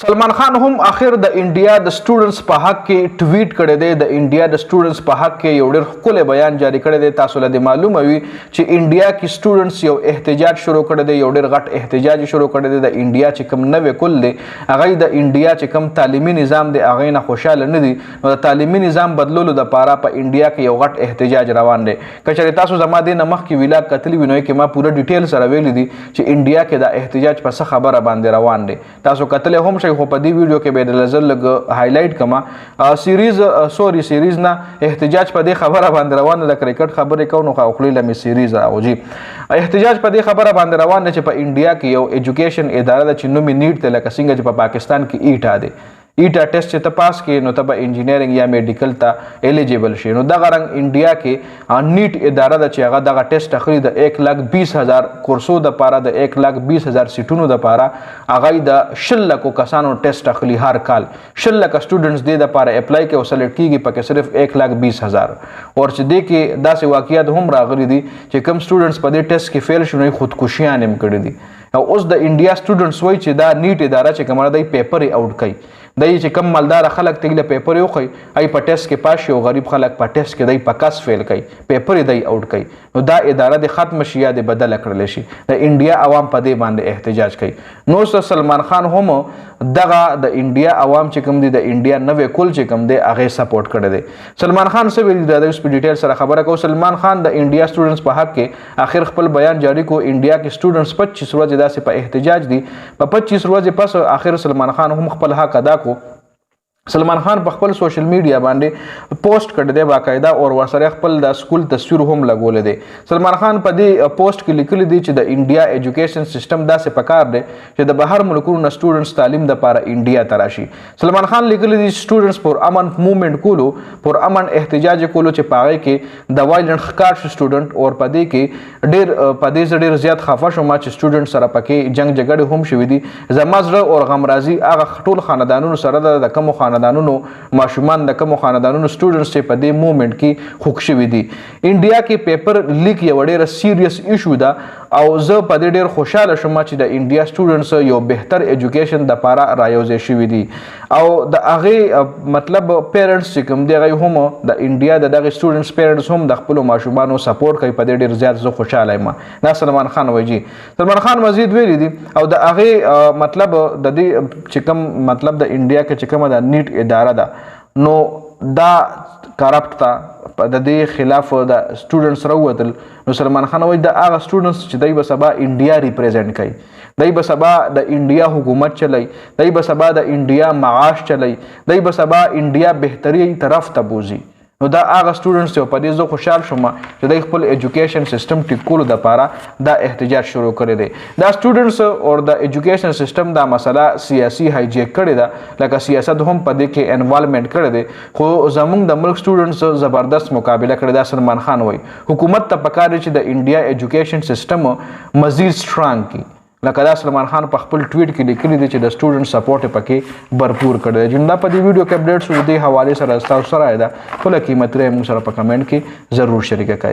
सलमान खान هم اخر د انډیا د سټوډنټس په حق کې ټویټ کړی دی. د انډیا د سټوډنټس په حق کې یو ډېر ښکلی بیان جاری کړی دی. تاسو له دې معلومه وي چې انډیا کې سټوډنټس یو احتجاج شروع کړی دی، یو ډېر غټ احتجاج شروع کړی دی. د انډیا چې کوم نوې کل دی هغه د انډیا چې کوم تعلیمي نظام دی هغې نه خوشحاله نه دي. نو د تعلیمي نظام بدلولو دپاره په انډیا کې یو غټ احتجاج روان دی. که چېرې تاسو زما دې نه مخکې ویلاګ کتلي وي نو کې ما پوره ډیټیل سره ویلي دي چې انډیا کې دا احتجاج په څه خبره باندې روان دی. تاسو کتلی هم شئ، خو په دې ویډیو کې به د نظر لږ هایلایټ کما سیریز نه احتجاج په دې خبره باندې روان دی. د کرکټ خبرې کوو نو خو خولې لمې سیریز راغوجي. احتجاج په دې خبره باندې روان دی چې په انډیا کې یو ایجوکیشن اداره ده چې نوم یې نیټ دی، لکه څنګه چې په پاکستان کې ایټا دی. ایټا ټیسټ چې ته پاس کې نو ته به انجینرینګ یا میډیکل ته ایلیجیبل شي. نو دغه رنګ انډیا کې نیټ اداره ده چې هغه دغه ټیسټ اخلي د 1,20,000 کورسو دپاره، د 1,20,000 سیټونو دپاره. هغه د 10 لکو کسانو ټیسټ اخلي هر کال. 10 لکه سټوډنټس دې دپاره اپلای کوي او سلیکټ کېږي، پکې صرف 1,20,000. اور چې دې کې داسې واقعیات هم راغلي دي چې کوم سټوډنټس په دې ټیسټ کې فیل شو نو خودکشیان هم کړي دي. او اوس د انډیا سټوډنټس وایي چې دا نیټ اداره چې کومه دی پیپر یې آوټ کوي. دی چې کم مالدار خلک ته له پیپر یې وښي ای په ټیسټ کې پاس شي، او غریب خلک په ټیسټ کې دی په کس فیل کوي، پیپر یې دی آوټ کوي. نو دا اداره د ختم شي یا د بدله کړلی شي. د انډیا عوام په دې باندې احتجاج کوي. نو سلمان خان هم دغه د انډیا عوام چې کوم دي د انډیا نوې کل چې کوم دی هغې سپورټ کړی دی. سلمان خان څه ویلي دا اوس په ډیټیل سره خبره کوو. سلمان خان د انډیا سټوډنټس په حق کې آخر خپل بیان جاری کو. انډیا کې سټوډنټس 25 ورځې داسې په احتجاج دي. په 25 ورځې پس آخر سلمان خان هم خپل حق ادا کو. سلمان خان په خپل سوشل میډیا باندې پوسټ کړی دی باقاعده، او ورسره خپل د سکول تصویر هم لګولی دی. سلمان خان په دې پوسټ کې لیکلی دی چې د انډیا ایجوکیشن سیستم داسې پکار دی چې د بهر ملکونو نه سټوډنټس تعلیم دپاره انډیا ته راشي. سلمان خان لیکلی دی سټوډنټس پر امن موومنټ کولو، پر امن احتجاج کولو چې په هغې کې د وایلنټ ښکار شو سټوډنټ. او په دې کې په دې زه ډېر زیات خفه شوم چې سټوډنټ سره پکې جنګ جګړې هم شوي دي. زما زړه او غمرازي هغه ټول خاندانونو سره ده، د کومو خاندانونو ماشومان، د کومو خاندانونو سټوډنټس چې په دې موومنټ کې خوږ شوي دي. انډیا کې پیپر لیک یو ډېره سیریس ایشو ده، او زه په دې ډېر خوشحاله شوم چې د انډیا سټوډنټس یو بهتر ایجوکیشن دپاره رایوځای شوي دي. او د هغې مطلب پیرنټس چې کوم دی هغوی هم د انډیا د دغې سټوډنټس پیرنټس هم د خپلو ماشومانو سپورټ کوي. په دې ډېر زیات زه خوشحاله یم. دا سلمان خان وایي جي. سلمان خان مزید ویلي دي او د هغې مطلب د دې چې کوم مطلب د انډیا کې چې کومه د نیټ اداره ده نو دا کرپټ ته د دې خلاف د سټوډنټس راووتل. نو سلمان خان وایي د هغه سټوډنټس چې دی به سبا انډیا ریپرزینټ کوي، دی به سبا د انډیا حکومت چلی، دی به سبا د انډیا معاش چلی، دی به سبا انډیا بهتري طرف ته بوزي. نو دا هغه سټوډنټس چې په دې زه خوشحال شوم چې دوی خپل ایجوکیشن سیستم ټیک کولو دپاره دا احتجاج شروع کړی دی. دا سټوډنټس او د ایجوکیشن سیستم دا مسله سیاسي هایجیک کړې ده، لکه سیاست هم په دې کې انوالومنټ کړی دی. خو زموږ د ملک سټوډنټس زبردست مقابله کړې ده. سلمان خان وایي حکومت ته پکار دی چې د انډیا ایجوکیشن سیستم مزید سټرانګ کړي. لکه دا سلمان خان په خپل ټویټ کې لیکلي دي چې د سټوډنټ سپورټ یې پکې भरपूर کړی دی. جن دا په دې ویډیو کې اپډیټس د دې حوالې سره ستاسو سره ده. خپله قیمتي رایه موږ سره په کمنټ کې ضرور شریکه کړئ.